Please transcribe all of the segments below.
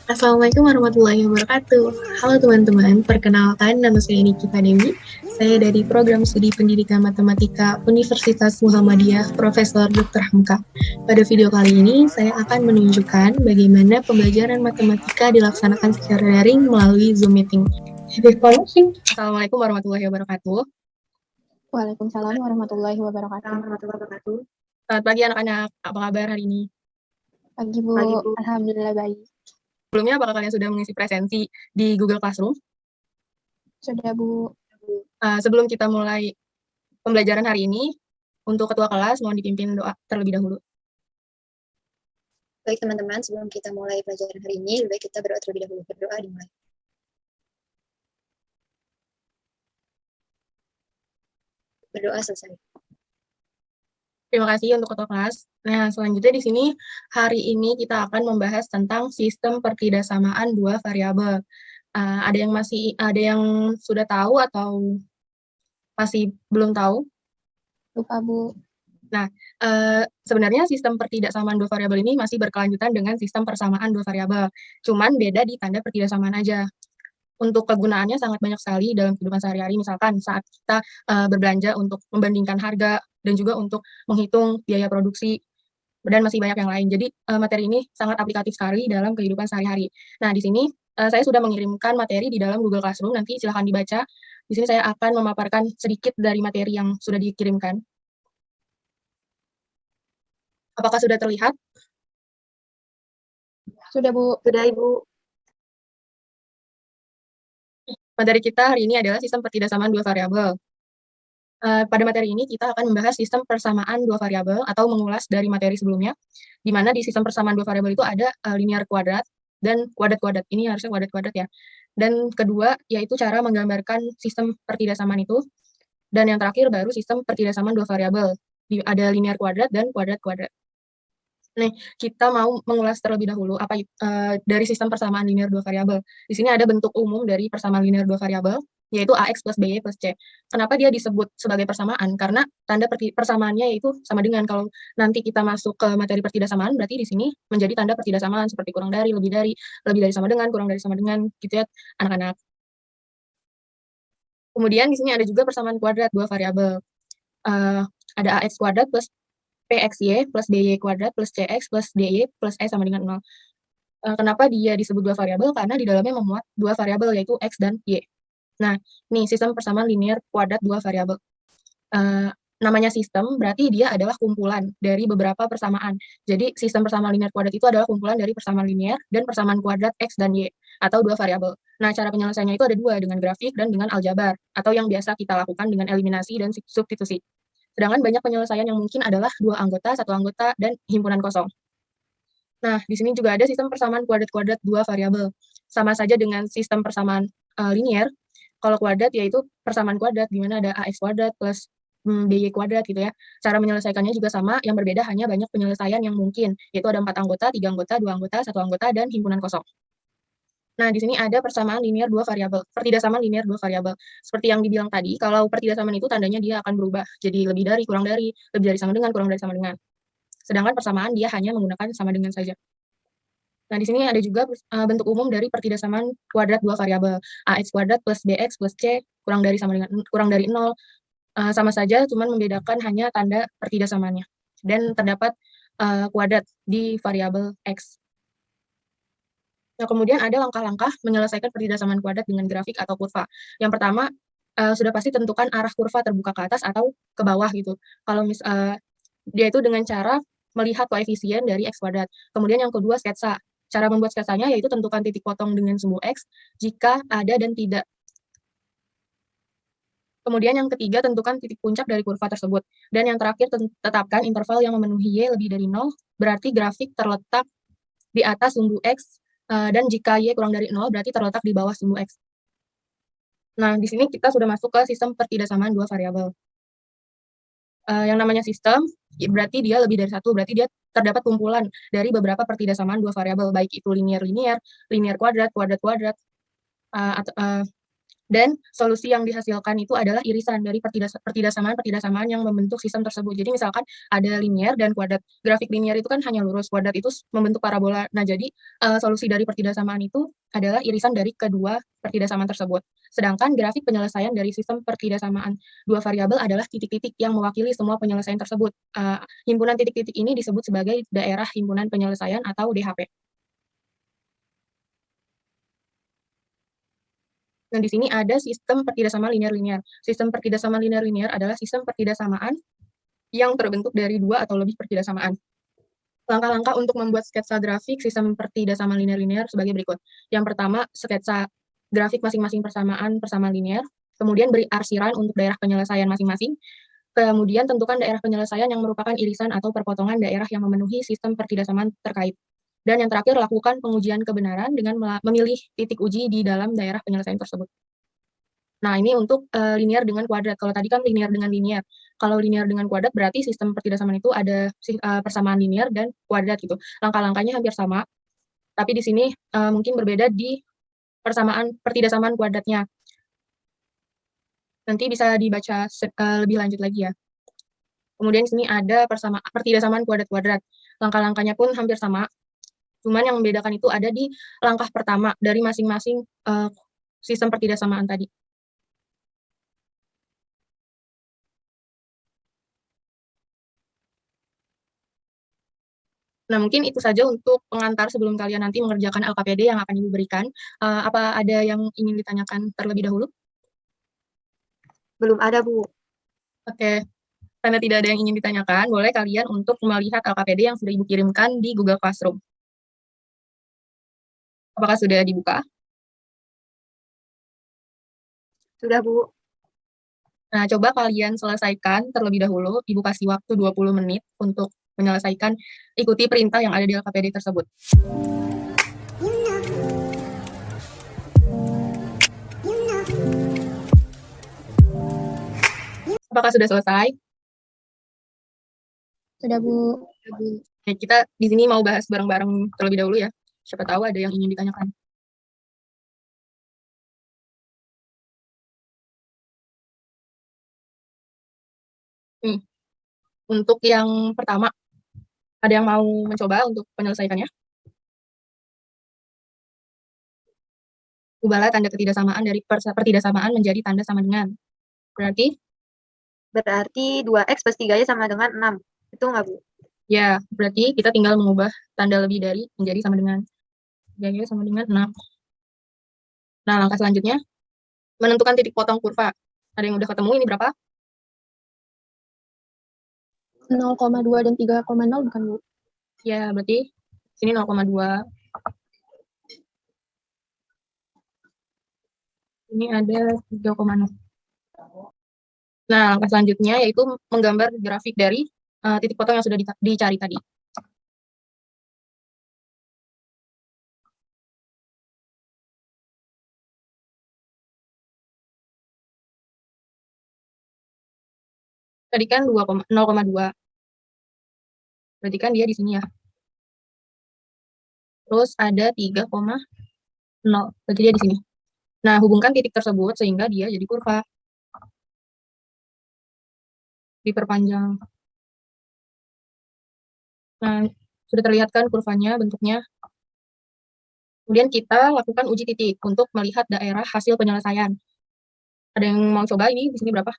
Assalamualaikum warahmatullahi wabarakatuh. Halo teman-teman, perkenalkan nama saya Nikita Dewi. Saya dari Program Studi Pendidikan Matematika Universitas Muhammadiyah Profesor Dr. Hamka. Pada video kali ini, saya akan menunjukkan bagaimana pembelajaran matematika dilaksanakan secara daring melalui Zoom Meeting. Assalamualaikum warahmatullahi wabarakatuh. Waalaikumsalam warahmatullahi wabarakatuh. Selamat pagi anak-anak, apa kabar hari ini? Pagi Bu, Alhamdulillah baik. Sebelumnya, apakah kalian sudah mengisi presensi di Google Classroom? Sudah Bu. Sebelum kita mulai pembelajaran hari ini, untuk ketua kelas mohon dipimpin doa terlebih dahulu. Baik teman-teman, sebelum kita mulai pelajaran hari ini, lebih baik kita berdoa terlebih dahulu. Berdoa dimulai. Berdoa selesai. Terima kasih untuk ketua kelas. Nah, selanjutnya di sini hari ini kita akan membahas tentang sistem pertidaksamaan dua variabel. Ada yang sudah tahu atau masih belum tahu? Lupa Bu. Nah, sebenarnya sistem pertidaksamaan dua variabel ini masih berkelanjutan dengan sistem persamaan dua variabel. Cuman beda di tanda pertidaksamaan aja. Untuk kegunaannya sangat banyak sekali dalam kehidupan sehari-hari, misalkan saat kita berbelanja untuk membandingkan harga dan juga untuk menghitung biaya produksi dan masih banyak yang lain. Jadi materi ini sangat aplikatif sekali dalam kehidupan sehari-hari. Nah, di sini saya sudah mengirimkan materi di dalam Google Classroom, nanti silahkan dibaca. Di sini saya akan memaparkan sedikit dari materi yang sudah dikirimkan. Apakah sudah terlihat? Sudah Bu. Sudah Ibu. Materi kita hari ini adalah sistem pertidaksamaan dua variabel. Pada materi ini kita akan membahas sistem persamaan dua variabel atau mengulas dari materi sebelumnya, di mana di sistem persamaan dua variabel itu ada linear kuadrat dan kuadrat-kuadrat. Ini harusnya kuadrat-kuadrat ya. Dan kedua yaitu cara menggambarkan sistem pertidaksamaan itu. Dan yang terakhir baru sistem pertidaksamaan dua variabel. Ada linear kuadrat dan kuadrat-kuadrat. Nih, kita mau mengulas terlebih dahulu dari sistem persamaan linear dua variabel. Di sini ada bentuk umum dari persamaan linear dua variabel, yaitu AX plus BY plus C. Kenapa dia disebut sebagai persamaan? Karena tanda persamaannya yaitu sama dengan. Kalau nanti kita masuk ke materi pertidaksamaan, berarti di sini menjadi tanda pertidaksamaan seperti kurang dari, lebih dari sama dengan, kurang dari sama dengan, gitu ya anak-anak. Kemudian di sini ada juga persamaan kuadrat dua variabel. Ada AX kuadrat plus PXY plus DY kuadrat plus CX plus DY plus E sama dengan 0. Kenapa dia disebut dua variabel? Karena di dalamnya memuat dua variabel yaitu X dan Y. Nah, nih sistem persamaan linear kuadrat dua variabel. Namanya sistem berarti dia adalah kumpulan dari beberapa persamaan. Jadi sistem persamaan linear kuadrat itu adalah kumpulan dari persamaan linear dan persamaan kuadrat X dan Y atau dua variabel. Nah, cara penyelesaiannya itu ada dua, dengan grafik dan dengan aljabar atau yang biasa kita lakukan dengan eliminasi dan substitusi. Sedangkan banyak penyelesaian yang mungkin adalah dua anggota, satu anggota, dan himpunan kosong. Nah, di sini juga ada sistem persamaan kuadrat-kuadrat dua variabel. Sama saja dengan sistem persamaan linear. Kalau kuadrat yaitu persamaan kuadrat, di mana ada AX kuadrat plus BY kuadrat gitu ya. Cara menyelesaikannya juga sama, yang berbeda hanya banyak penyelesaian yang mungkin, yaitu ada 4 anggota, 3 anggota, 2 anggota, 1 anggota, dan himpunan kosong. Nah, di sini ada persamaan linear dua variabel, pertidaksamaan linear dua variabel. Seperti yang dibilang tadi, kalau pertidaksamaan itu tandanya dia akan berubah jadi lebih dari, kurang dari, lebih dari sama dengan, kurang dari sama dengan. Sedangkan persamaan dia hanya menggunakan sama dengan saja. Nah, di sini ada juga bentuk umum dari pertidaksamaan kuadrat dua variabel, AX kuadrat plus BX plus C kurang dari sama dengan kurang dari 0. Sama saja, cuman membedakan hanya tanda pertidaksamaannya. Dan terdapat kuadrat di variabel X. Nah, kemudian ada langkah-langkah menyelesaikan pertidaksamaan kuadrat dengan grafik atau kurva. Yang pertama, sudah pasti tentukan arah kurva terbuka ke atas atau ke bawah gitu. Kalau dia itu dengan cara melihat koefisien dari X kuadrat. Kemudian yang kedua, sketsa. Cara membuat sketsanya yaitu tentukan titik potong dengan sumbu X jika ada dan tidak. Kemudian yang ketiga, tentukan titik puncak dari kurva tersebut. Dan yang terakhir, tetapkan interval yang memenuhi Y lebih dari 0, berarti grafik terletak di atas sumbu X, dan jika Y kurang dari 0, berarti terletak di bawah sumbu X. Nah, di sini kita sudah masuk ke sistem pertidaksamaan dua variabel. Yang namanya sistem, berarti dia lebih dari satu, berarti dia terdapat kumpulan dari beberapa pertidaksamaan dua variabel, baik itu linear-linear, linear kuadrat, kuadrat-kuadrat, Dan solusi yang dihasilkan itu adalah irisan dari pertidasamaan yang membentuk sistem tersebut. Jadi misalkan ada linier dan kuadrat. Grafik linier itu kan hanya lurus, kuadrat itu membentuk parabola. Nah, jadi solusi dari pertidasamaan itu adalah irisan dari kedua pertidasamaan tersebut. Sedangkan grafik penyelesaian dari sistem pertidasamaan dua variabel adalah titik-titik yang mewakili semua penyelesaian tersebut. Himpunan titik-titik ini disebut sebagai daerah himpunan penyelesaian atau DHP. Nah, di sini ada sistem pertidasamaan linear-linear. Sistem pertidasamaan linear-linear adalah sistem pertidasamaan yang terbentuk dari dua atau lebih pertidasamaan. Langkah-langkah untuk membuat sketsa grafik sistem pertidasamaan linear-linear sebagai berikut. Yang pertama, sketsa grafik masing-masing persamaan linear. Kemudian beri arsiran untuk daerah penyelesaian masing-masing. Kemudian tentukan daerah penyelesaian yang merupakan irisan atau perpotongan daerah yang memenuhi sistem pertidasamaan terkait. Dan yang terakhir, lakukan pengujian kebenaran dengan memilih titik uji di dalam daerah penyelesaian tersebut. Nah, ini untuk linear dengan kuadrat. Kalau tadi kan linear dengan linear. Kalau linear dengan kuadrat berarti sistem pertidasamaan itu ada persamaan linear dan kuadrat gitu. Langkah-langkahnya hampir sama, tapi di sini mungkin berbeda di pertidasamaan kuadratnya. Nanti bisa dibaca lebih lanjut lagi ya. Kemudian di sini ada pertidasamaan kuadrat-kuadrat. Langkah-langkahnya pun hampir sama. Cuman yang membedakan itu ada di langkah pertama dari masing-masing sistem pertidasamaan tadi. Nah, mungkin itu saja untuk pengantar sebelum kalian nanti mengerjakan LKPD yang akan Ibu berikan. Apa ada yang ingin ditanyakan terlebih dahulu? Belum ada, Bu. Oke. Karena tidak ada yang ingin ditanyakan, boleh kalian untuk melihat LKPD yang sudah Ibu kirimkan di Google Classroom. Apakah sudah dibuka? Sudah, Bu. Nah, coba kalian selesaikan terlebih dahulu. Ibu kasih waktu 20 menit untuk menyelesaikan, ikuti perintah yang ada di LKPD tersebut. Apakah sudah selesai? Sudah, Bu. Oke, kita di sini mau bahas bareng-bareng terlebih dahulu ya. Siapa tahu ada yang ingin ditanyakan. Nih, untuk yang pertama, ada yang mau mencoba untuk menyelesaikannya? Ubahlah tanda ketidaksamaan dari pertidasamaan menjadi tanda sama dengan. Berarti? Berarti 2x plus 3y sama dengan 6. Itu nggak, Bu? Ya, berarti kita tinggal mengubah tanda lebih dari menjadi sama dengan. 3y sama dengan 6. Nah, langkah selanjutnya, menentukan titik potong kurva. Ada yang udah ketemu ini berapa? 0,2 dan 3,0 bukan, Bu? Ya, berarti sini 0,2. Ini ada 3,0. Nah, langkah selanjutnya yaitu menggambar grafik dari titik potong yang sudah dicari tadi. Tadi kan 0,2. Berarti kan dia di sini ya. Terus ada 3,0. Berarti dia di sini. Nah, hubungkan titik tersebut sehingga dia jadi kurva. Diperpanjang. Nah, sudah terlihat kan kurvanya, bentuknya. Kemudian kita lakukan uji titik untuk melihat daerah hasil penyelesaian. Ada yang mau coba ini di sini berapa?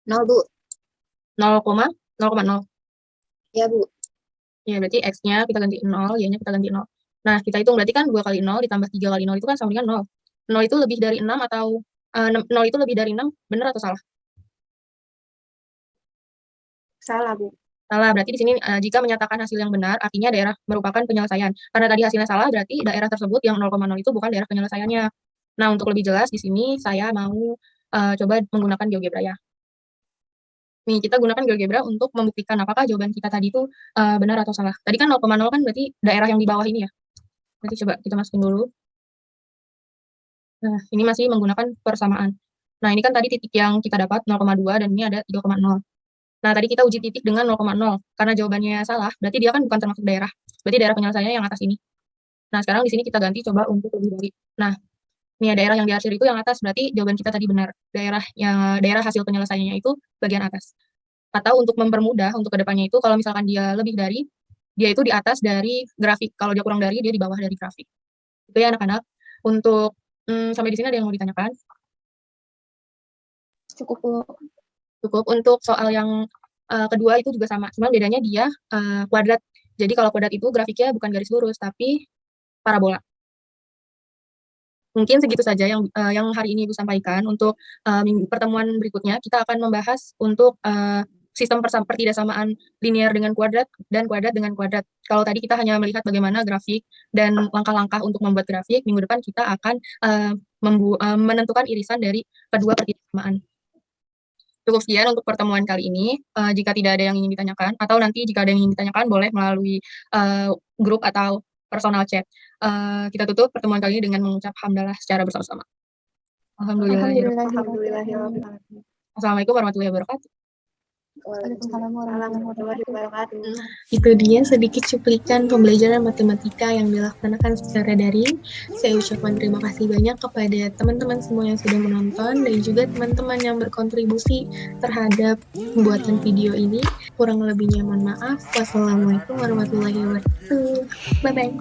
0, Bu. 0,0. Ya, Bu. Ya, berarti X-nya kita ganti 0, Y-nya kita ganti 0. Nah, kita hitung berarti kan 2 kali 0 ditambah 3 kali 0 itu kan sama dengan 0. 0 itu lebih dari 6 atau 0 itu lebih dari 6, benar atau salah? Salah, Bu. Salah, berarti di sini jika menyatakan hasil yang benar, artinya daerah merupakan penyelesaian. Karena tadi hasilnya salah, berarti daerah tersebut yang 0,0 itu bukan daerah penyelesaiannya. Nah, untuk lebih jelas di sini saya mau coba menggunakan GeoGebra ya. Nih, kita gunakan GeoGebra untuk membuktikan apakah jawaban kita tadi itu benar atau salah. Tadi kan 0,0 kan berarti daerah yang di bawah ini ya. Berarti coba kita masukin dulu. Nah, ini masih menggunakan persamaan. Nah, ini kan tadi titik yang kita dapat 0,2 dan ini ada 3,0. Nah, tadi kita uji titik dengan 0,0. Karena jawabannya salah, berarti dia kan bukan termasuk daerah. Berarti daerah penyelesaiannya yang atas ini. Nah, sekarang di sini kita ganti coba untuk lebih dari. Nah, Nih ya, daerah yang diarsir itu yang atas, berarti jawaban kita tadi benar. Daerah hasil penyelesaiannya itu bagian atas. Atau untuk mempermudah untuk kedepannya itu, kalau misalkan dia lebih dari, dia itu di atas dari grafik. Kalau dia kurang dari, dia di bawah dari grafik. Itu ya anak-anak. Untuk sampai di sini ada yang mau ditanyakan? Cukup, Bu. Cukup. Untuk soal yang kedua itu juga sama, cuman bedanya dia kuadrat. Jadi kalau kuadrat itu grafiknya bukan garis lurus, tapi parabola. Mungkin segitu saja yang hari ini Ibu sampaikan. Untuk pertemuan berikutnya, kita akan membahas untuk sistem pertidaksamaan linear dengan kuadrat dan kuadrat dengan kuadrat. Kalau tadi kita hanya melihat bagaimana grafik dan langkah-langkah untuk membuat grafik, minggu depan kita akan menentukan irisan dari kedua pertidaksamaan. Cukup sekian untuk pertemuan kali ini. Jika tidak ada yang ingin ditanyakan, atau nanti jika ada yang ingin ditanyakan, boleh melalui grup atau personal chat. Kita tutup pertemuan kali ini dengan mengucap hamdalah secara bersama-sama. Alhamdulillah. Alhamdulillahirrahmanirrahim. Assalamualaikum warahmatullahi wabarakatuh. Waalaikumsalam warahmatullahi wabarakatuh. Itu dia sedikit cuplikan pembelajaran matematika yang dilaksanakan secara daring. Saya ucapkan terima kasih banyak kepada teman-teman semua yang sudah menonton dan juga teman-teman yang berkontribusi terhadap pembuatan video ini. Kurang lebihnya mohon maaf. Wassalamualaikum warahmatullahi wabarakatuh. Bye-bye.